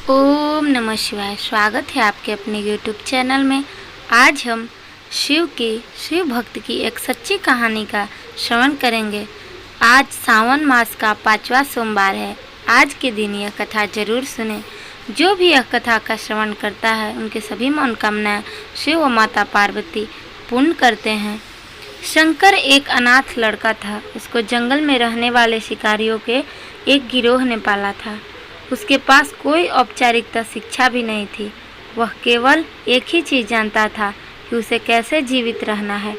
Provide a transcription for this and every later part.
ओम नमः शिवाय। स्वागत है आपके अपने YouTube चैनल में। आज हम शिव भक्त की एक सच्ची कहानी का श्रवण करेंगे। आज सावन मास का 5वां सोमवार है। आज के दिन यह कथा जरूर सुने। जो भी यह कथा का श्रवण करता है उनके सभी मनोकामनाएं शिव व माता पार्वती पूर्ण करते हैं। शंकर एक अनाथ लड़का था। उसको जंगल में रहने वाले शिकारियों के एक गिरोह ने पाला था। उसके पास कोई औपचारिकता शिक्षा भी नहीं थी। वह केवल एक ही चीज़ जानता था कि उसे कैसे जीवित रहना है,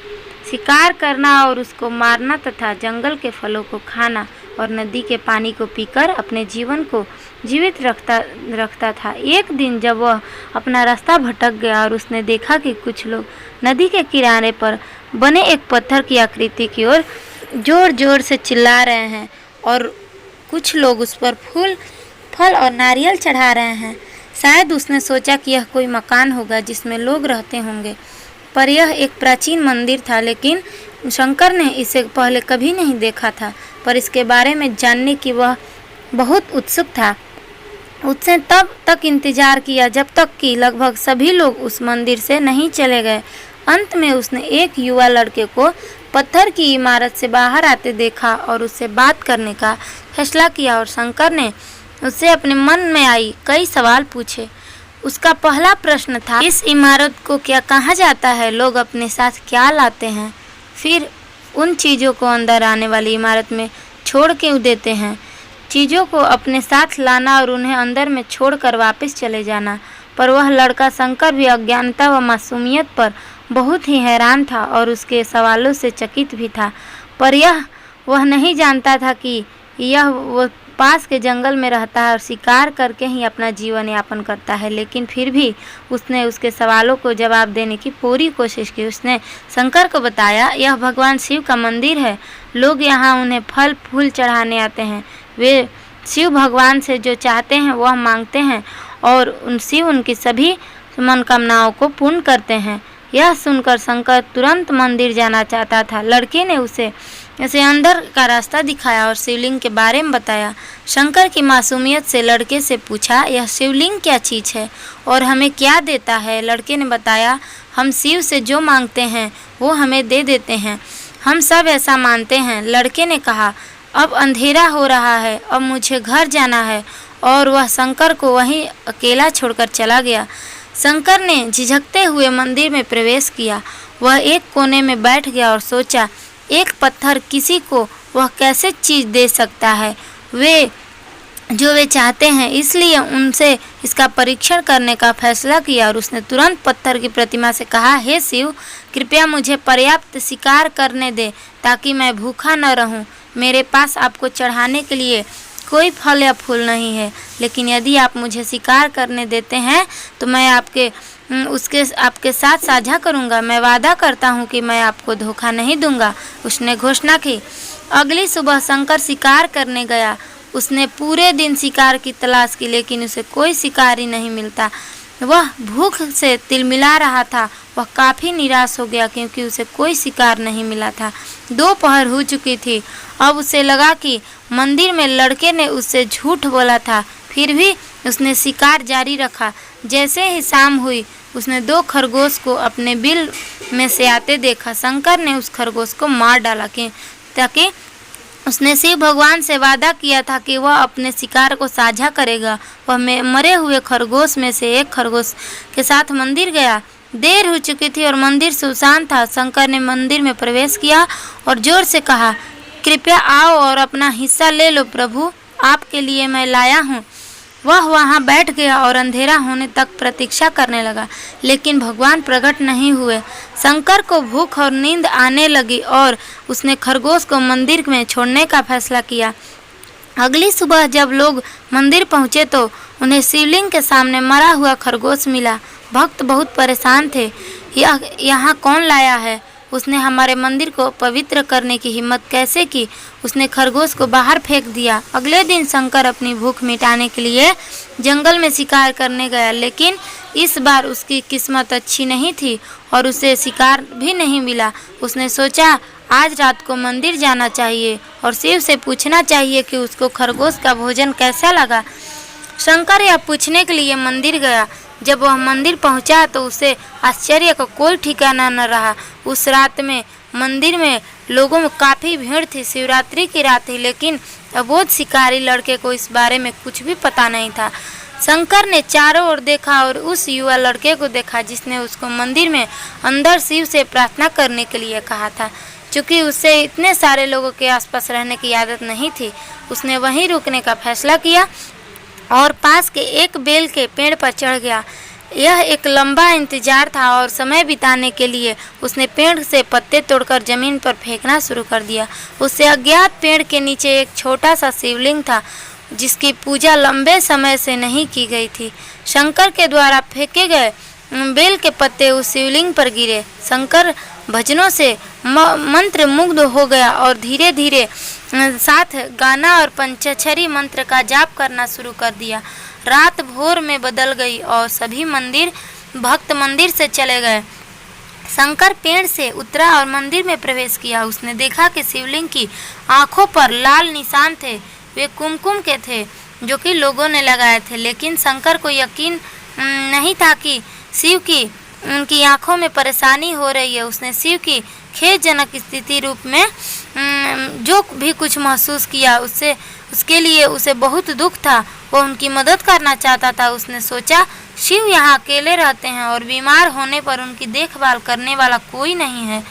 शिकार करना और उसको मारना तथा जंगल के फलों को खाना और नदी के पानी को पीकर अपने जीवन को जीवित रखता था। एक दिन जब वह अपना रास्ता भटक गया और उसने देखा कि कुछ लोग नदी के किनारे पर बने एक पत्थर की आकृति की ओर जोर जोर से चिल्ला रहे हैं और कुछ लोग उस पर फल और नारियल चढ़ा रहे हैं। शायद उसने सोचा कि यह कोई मकान होगा जिसमें लोग रहते होंगे, पर यह एक प्राचीन मंदिर था। लेकिन शंकर ने इसे पहले कभी नहीं देखा था, पर इसके बारे में जानने की वह बहुत उत्सुक था। उसने तब तक इंतजार किया जब तक कि लगभग सभी लोग उस मंदिर से नहीं चले गए। अंत में उसने एक युवा लड़के को पत्थर की इमारत से बाहर आते देखा और उससे बात करने का फैसला किया और शंकर ने उससे अपने मन में आई कई सवाल पूछे। उसका पहला प्रश्न था, इस इमारत को क्या कहा जाता है? लोग अपने साथ क्या लाते हैं? फिर उन चीज़ों को अंदर आने वाली इमारत में छोड़ क्यों देते हैं? चीज़ों को अपने साथ लाना और उन्हें अंदर में छोड़कर वापस चले जाना। पर वह लड़का शंकर भी अज्ञानता व मासूमियत पर बहुत ही हैरान था और उसके सवालों से चकित भी था। पर वह नहीं जानता था कि वह पास के जंगल में रहता है और शिकार करके ही अपना जीवन यापन करता है। लेकिन फिर भी उसने उसके सवालों को जवाब देने की पूरी कोशिश की। उसने शंकर को बताया, यह भगवान शिव का मंदिर है। लोग यहाँ उन्हें फल फूल चढ़ाने आते हैं। वे शिव भगवान से जो चाहते हैं वह मांगते हैं और शिव उनकी सभी मनोकामनाओं को पूर्ण करते हैं। यह सुनकर शंकर तुरंत मंदिर जाना चाहता था। लड़के ने उसे अंदर का रास्ता दिखाया और शिवलिंग के बारे में बताया। शंकर की मासूमियत से लड़के से पूछा, यह शिवलिंग क्या चीज़ है और हमें क्या देता है? लड़के ने बताया, हम शिव से जो मांगते हैं वो हमें दे देते हैं। हम सब ऐसा मानते हैं। लड़के ने कहा, अब अंधेरा हो रहा है, अब मुझे घर जाना है। और वह शंकर को वहीं अकेला छोड़कर चला गया। शंकर ने झिझकते हुए मंदिर में प्रवेश किया। वह एक कोने में बैठ गया और सोचा, एक पत्थर किसी को वह कैसे चीज़ दे सकता है वे चाहते हैं। इसलिए उनसे इसका परीक्षण करने का फैसला किया और उसने तुरंत पत्थर की प्रतिमा से कहा, हे शिव, कृपया मुझे पर्याप्त शिकार करने दे ताकि मैं भूखा न रहूं। मेरे पास आपको चढ़ाने के लिए कोई फल या फूल नहीं है, लेकिन यदि आप मुझे शिकार करने देते हैं तो मैं आपके साथ साझा करूंगा। मैं वादा करता हूं कि मैं आपको धोखा नहीं दूंगा। उसने घोषणा की। अगली सुबह शंकर शिकार करने गया। उसने पूरे दिन शिकार की तलाश की, लेकिन उसे कोई शिकारी नहीं मिलता। वह भूख से तिलमिला रहा था। वह काफ़ी निराश हो गया क्योंकि उसे कोई शिकार नहीं मिला था। दोपहर हो चुकी थी। अब उसे लगा कि मंदिर में लड़के ने उससे झूठ बोला था। फिर भी उसने शिकार जारी रखा। जैसे ही शाम हुई उसने 2 खरगोश को अपने बिल में से आते देखा। शंकर ने उस खरगोश को मार डाला ताकि उसने शिव भगवान से वादा किया था कि वह अपने शिकार को साझा करेगा। वह मरे हुए खरगोश में से एक खरगोश के साथ मंदिर गया। देर हो चुकी थी और मंदिर सुनसान था। शंकर ने मंदिर में प्रवेश किया और जोर से कहा, कृपया आओ और अपना हिस्सा ले लो प्रभु, आपके लिए मैं लाया हूँ। वह वहाँ बैठ गया और अंधेरा होने तक प्रतीक्षा करने लगा, लेकिन भगवान प्रकट नहीं हुए। शंकर को भूख और नींद आने लगी और उसने खरगोश को मंदिर में छोड़ने का फैसला किया। अगली सुबह जब लोग मंदिर पहुँचे तो उन्हें शिवलिंग के सामने मरा हुआ खरगोश मिला। भक्त बहुत परेशान थे। यहाँ कौन लाया है? उसने हमारे मंदिर को पवित्र करने की हिम्मत कैसे की? उसने खरगोश को बाहर फेंक दिया। अगले दिन शंकर अपनी भूख मिटाने के लिए जंगल में शिकार करने गया, लेकिन इस बार उसकी किस्मत अच्छी नहीं थी और उसे शिकार भी नहीं मिला। उसने सोचा, आज रात को मंदिर जाना चाहिए और शिव से पूछना चाहिए कि उसको खरगोश का भोजन कैसा लगा। शंकर यह पूछने के लिए मंदिर गया। जब वह मंदिर पहुंचा तो उसे आश्चर्य का कोई ठिकाना न रहा। उस रात में मंदिर में लोगों में काफ़ी भीड़ थी। शिवरात्रि की रात थी, लेकिन अबोध शिकारी लड़के को इस बारे में कुछ भी पता नहीं था। शंकर ने चारों ओर देखा और उस युवा लड़के को देखा जिसने उसको मंदिर में अंदर शिव से प्रार्थना करने के लिए कहा था। चूँकि उसे इतने सारे लोगों के आसपास रहने की आदत नहीं थी, उसने वहीं रुकने का फैसला किया और पास के एक बेल के पेड़ पर चढ़ गया। यह एक लंबा इंतजार था और समय बिताने के लिए उसने पेड़ से पत्ते तोड़कर जमीन पर फेंकना शुरू कर दिया। उससे अज्ञात पेड़ के नीचे एक छोटा सा शिवलिंग था जिसकी पूजा लंबे समय से नहीं की गई थी। शंकर के द्वारा फेंके गए बेल के पत्ते उस शिवलिंग पर गिरे। शंकर भजनों से मंत्र मुग्ध हो गया और धीरे धीरे साथ गाना और पंचाक्षरी मंत्र का जाप करना शुरू कर दिया। रात भोर में बदल गई और सभी भक्त मंदिर से चले गए। शंकर पेड़ से उतरा और मंदिर में प्रवेश किया। उसने देखा कि शिवलिंग की आंखों पर लाल निशान थे। वे कुमकुम के थे जो कि लोगों ने लगाए थे, लेकिन शंकर को यकीन नहीं था कि शिव की उनकी आंखों में परेशानी हो रही है। उसने शिव की खेदजनक स्थिति रूप में जो भी कुछ महसूस किया उसके लिए उसे बहुत दुख था। वो उनकी मदद करना चाहता था। उसने सोचा शिव यहाँ अकेले रहते हैं और बीमार होने पर उनकी देखभाल करने वाला कोई नहीं है।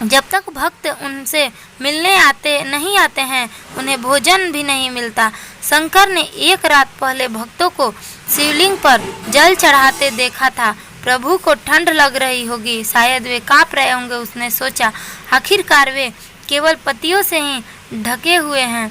जब तक भक्त उनसे मिलने नहीं आते हैं उन्हें भोजन भी नहीं मिलता। शंकर ने एक रात पहले भक्तों को शिवलिंग पर जल चढ़ाते देखा था। प्रभु को ठंड लग रही होगी, शायद वे काँप रहे होंगे। उसने सोचा आखिरकार वे केवल पत्तियों से ही ढके हुए हैं।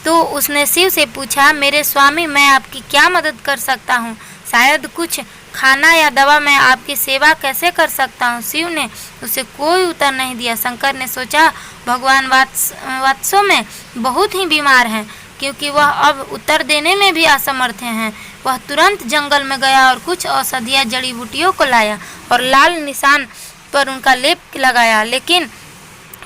तो उसने शिव से पूछा, मेरे स्वामी, मैं आपकी क्या मदद कर सकता हूँ? शायद कुछ खाना या दवा, मैं आपकी सेवा कैसे कर सकता हूँ? शिव ने उसे कोई उत्तर नहीं दिया। शंकर ने सोचा भगवान वात्सों में बहुत ही बीमार हैं, क्योंकि वह अब उत्तर देने में भी असमर्थ हैं। वह तुरंत जंगल में गया और कुछ औषधियाँ जड़ी बूटियों को लाया और लाल निशान पर उनका लेप लगाया, लेकिन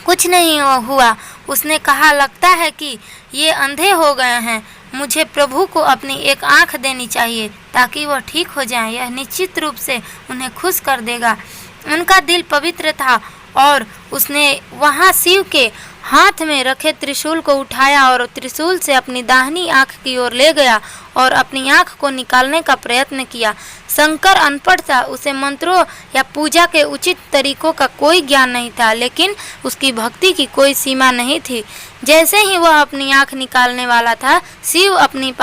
कुछ नहीं हुआ। उसने कहा, लगता है कि ये अंधे हो गए हैं। मुझे प्रभु को अपनी एक आंख देनी चाहिए ताकि वह ठीक हो जाएं। यह निश्चित रूप से उन्हें खुश कर देगा। उनका दिल पवित्र था और उसने वहां शिव के हाथ में रखे त्रिशूल को उठाया और त्रिशूल से अपनी दाहिनी आंख की ओर ले गया और अपनी आंख को निकालने का प्रयत्न किया। शंकर अनपढ़ था, उसे मंत्रों या पूजा के उचित तरीकों का कोई ज्ञान नहीं था, लेकिन उसकी भक्ति की कोई सीमा नहीं थी। जैसे ही वह अपनी आंख निकालने वाला था, शिव अपनी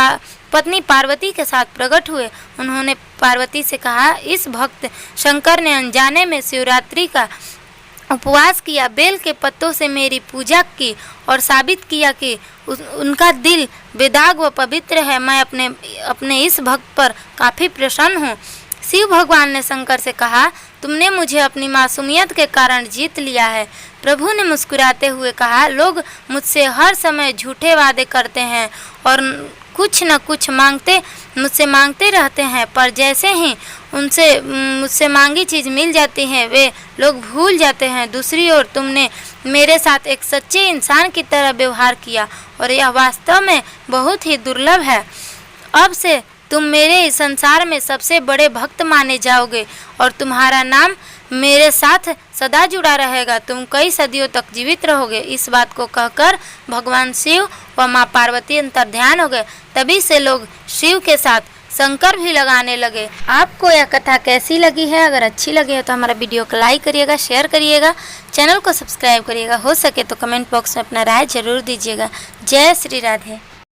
पत्नी पार्वती के साथ प्रकट हुए। उन्होंने पार्वती से कहा, इस भक्त शंकर ने अनजाने में शिवरात्रि का उपवास किया, बेल के पत्तों से मेरी पूजा की और साबित किया कि उनका दिल बेदाग व पवित्र है। मैं अपने इस भक्त पर काफ़ी प्रसन्न हूँ। शिव भगवान ने शंकर से कहा, तुमने मुझे अपनी मासूमियत के कारण जीत लिया है। प्रभु ने मुस्कुराते हुए कहा, लोग मुझसे हर समय झूठे वादे करते हैं और कुछ न कुछ मुझसे मांगते रहते हैं, पर जैसे ही मुझसे मांगी चीज़ मिल जाती है वे लोग भूल जाते हैं। दूसरी ओर तुमने मेरे साथ एक सच्चे इंसान की तरह व्यवहार किया और यह वास्तव में बहुत ही दुर्लभ है। अब से तुम मेरे इस संसार में सबसे बड़े भक्त माने जाओगे और तुम्हारा नाम मेरे साथ सदा जुड़ा रहेगा। तुम कई सदियों तक जीवित रहोगे। इस बात को कहकर भगवान शिव व माँ पार्वती अंतर्ध्यान हो गए। तभी से लोग शिव के साथ शंकर भी लगाने लगे। आपको यह कथा कैसी लगी है? अगर अच्छी लगी है तो हमारा वीडियो को लाइक करिएगा, शेयर करिएगा, चैनल को सब्सक्राइब करिएगा। हो सके तो कमेंट बॉक्स में अपना राय जरूर दीजिएगा। जय श्री राधे।